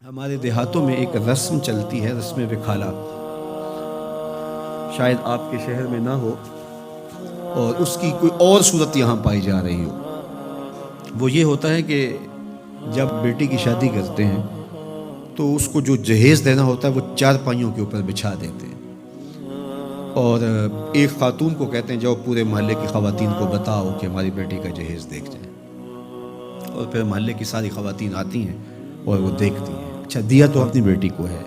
ہمارے دیہاتوں میں ایک رسم چلتی ہے، رسم وکھالا، شاید آپ کے شہر میں نہ ہو اور اس کی کوئی اور صورت یہاں پائی جا رہی ہو۔ وہ یہ ہوتا ہے کہ جب بیٹی کی شادی کرتے ہیں تو اس کو جو جہیز دینا ہوتا ہے وہ 4 پائیوں کے اوپر بچھا دیتے ہیں، اور ایک خاتون کو کہتے ہیں جاؤ پورے محلے کی خواتین کو بتاؤ کہ ہماری بیٹی کا جہیز دیکھ جائیں، اور پھر محلے کی ساری خواتین آتی ہیں اور وہ دیکھتی ہیں۔ اچھا، دیا تو اپنی بیٹی کو ہے،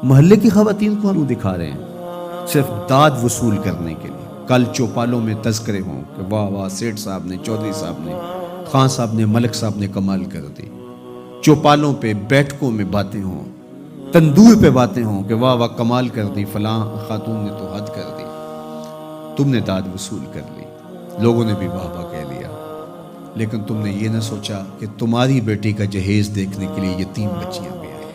محلے کی خواتین کو ہم دکھا رہے ہیں صرف داد وصول کرنے کے لیے۔ کل چوپالوں میں تذکرے ہوں کہ واہ واہ سیٹھ صاحب نے، چودھری صاحب نے، خان صاحب نے، ملک صاحب نے کمال کر دی۔ چوپالوں پہ، بیٹھکوں میں باتیں ہوں، تندور پہ باتیں ہوں کہ واہ واہ کمال کر دی، فلاں خاتون نے تو حد کر دی، تم نے داد وصول کر لی، لوگوں نے بھی واہ واہ کہہ لیا، لیکن تم نے یہ نہ سوچا کہ تمہاری بیٹی کا جہیز دیکھنے کے لیے یتیم بچیاں بھی آئی،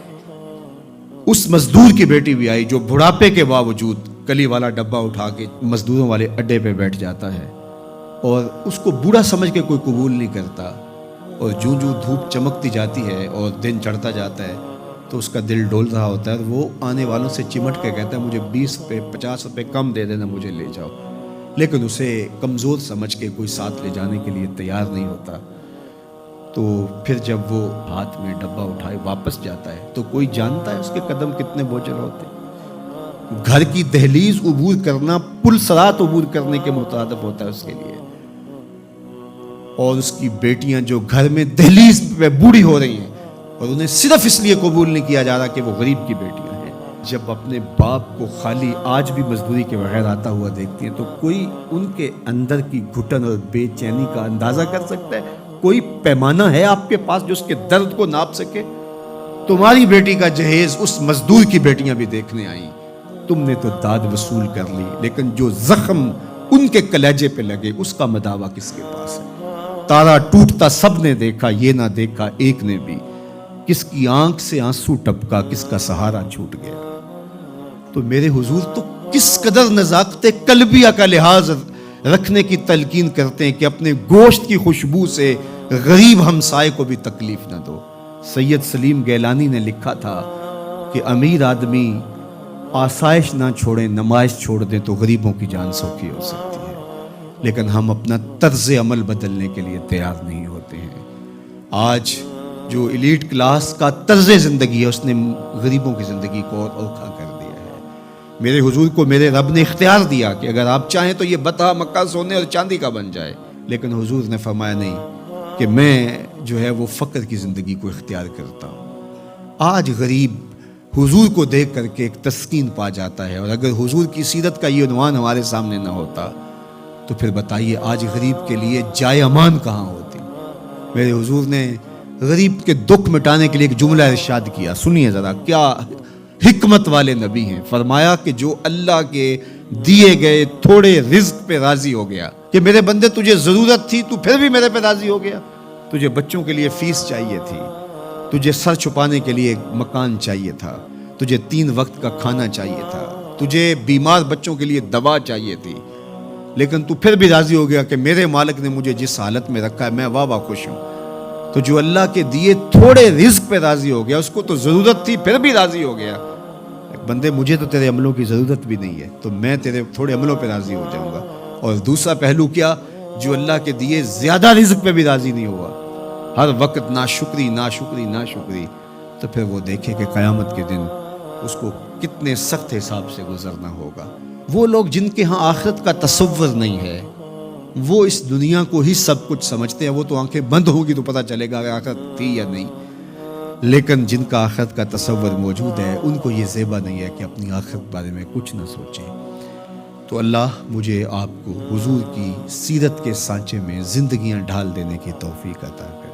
اس مزدور کی بیٹی بھی آئی جو بڑھاپے کے باوجود کلی والا ڈبہ اٹھا کے مزدوروں والے اڈے پہ بیٹھ جاتا ہے اور اس کو بوڑھا سمجھ کے کوئی قبول نہیں کرتا، اور جوں جوں دھوپ چمکتی جاتی ہے اور دن چڑھتا جاتا ہے تو اس کا دل ڈول رہا ہوتا ہے، وہ آنے والوں سے چمٹ کے کہتا ہے مجھے 20 روپے 50 روپے کم دے دینا، مجھے لے جاؤ، لیکن اسے کمزور سمجھ کے کوئی ساتھ لے جانے کے لیے تیار نہیں ہوتا۔ تو پھر جب وہ ہاتھ میں ڈبہ اٹھائے واپس جاتا ہے تو کوئی جانتا ہے اس کے قدم کتنے بوجھل ہوتے ہیں؟ گھر کی دہلیز عبور کرنا پل صراط عبور کرنے کے مترادف ہوتا ہے اس کے لیے، اور اس کی بیٹیاں جو گھر میں دہلیز پہ بوڑھی ہو رہی ہیں اور انہیں صرف اس لیے قبول نہیں کیا جا رہا کہ وہ غریب کی بیٹیاں ہیں، جب اپنے باپ کو خالی آج بھی مزدوری کے بغیر آتا ہوا دیکھتی ہیں تو کوئی ان کے اندر کی گھٹن اور بے چینی کا اندازہ کر سکتا ہے؟ کوئی پیمانہ ہے آپ کے پاس جو اس کے درد کو ناپ سکے؟ تمہاری بیٹی کا جہیز اس مزدور کی بیٹیاں بھی دیکھنے آئیں، تم نے تو داد وصول کر لی، لیکن جو زخم ان کے کلیجے پہ لگے اس کا مداوا کس کے پاس ہے؟ تارا ٹوٹتا سب نے دیکھا، یہ نہ دیکھا ایک نے بھی، کس کی آنکھ سے آنسو ٹپکا، کس کا سہارا چھوٹ گیا۔ تو میرے حضور تو کس قدر نزاکت قلبیہ کا لحاظ رکھنے کی تلقین کرتے ہیں کہ اپنے گوشت کی خوشبو سے غریب ہمسائے کو بھی تکلیف نہ دو۔ سید سلیم گیلانی نے لکھا تھا کہ امیر آدمی آسائش نہ چھوڑیں، نمائش چھوڑ دیں تو غریبوں کی جان سوکھی ہو سکتی ہے، لیکن ہم اپنا طرز عمل بدلنے کے لیے تیار نہیں ہوتے ہیں۔ آج جو ایلیٹ کلاس کا طرز زندگی ہے اس نے غریبوں کی زندگی کو اور اوکھا کر دیا ہے۔ میرے حضور کو میرے رب نے اختیار دیا کہ اگر آپ چاہیں تو یہ بتا مکہ سونے اور چاندی کا بن جائے، لیکن حضور نے فرمایا نہیں، کہ میں جو ہے وہ فقر کی زندگی کو اختیار کرتا ہوں۔ آج غریب حضور کو دیکھ کر کے ایک تسکین پا جاتا ہے، اور اگر حضور کی سیرت کا یہ عنوان ہمارے سامنے نہ ہوتا تو پھر بتائیے آج غریب کے لیے جائے امان کہاں ہوتی؟ میرے حضور نے غریب کے دکھ مٹانے کے لیے ایک جملہ ارشاد کیا، سنیے ذرا، کیا حکمت والے نبی ہیں۔ فرمایا کہ جو اللہ کے دیے گئے تھوڑے رزق پہ راضی ہو گیا، کہ میرے بندے تجھے ضرورت تھی تو پھر بھی میرے پہ راضی ہو گیا، تجھے بچوں کے لیے فیس چاہیے تھی، تجھے سر چھپانے کے لیے مکان چاہیے تھا، تجھے 3 وقت کا کھانا چاہیے تھا، تجھے بیمار بچوں کے لیے دوا چاہیے تھی، لیکن تو پھر بھی راضی ہو گیا کہ میرے مالک نے مجھے جس حالت میں رکھا ہے میں واہ واہ خوش ہوں۔ تو جو اللہ کے دیے تھوڑے رزق پہ راضی ہو گیا، اس کو تو ضرورت تھی پھر بھی راضی ہو گیا، بندے مجھے تو تیرے عملوں کی ضرورت بھی نہیں ہے تو میں تیرے تھوڑے عملوں پہ راضی ہو جاؤں گا۔ اور دوسرا پہلو کیا، جو اللہ کے دیے زیادہ رزق پہ بھی راضی نہیں ہوا، ہر وقت ناشکری ناشکری ناشکری، تو پھر وہ دیکھے کہ قیامت کے دن اس کو کتنے سخت حساب سے گزرنا ہوگا۔ وہ لوگ جن کے ہاں آخرت کا تصور نہیں ہے، وہ اس دنیا کو ہی سب کچھ سمجھتے ہیں، وہ تو آنکھیں بند ہوگی تو پتہ چلے گا کہ آخرت تھی یا نہیں، لیکن جن کا آخرت کا تصور موجود ہے ان کو یہ زیبا نہیں ہے کہ اپنی آخرت بارے میں کچھ نہ سوچیں۔ تو اللہ مجھے آپ کو حضور کی سیرت کے سانچے میں زندگیاں ڈھال دینے کی توفیق عطا کرے۔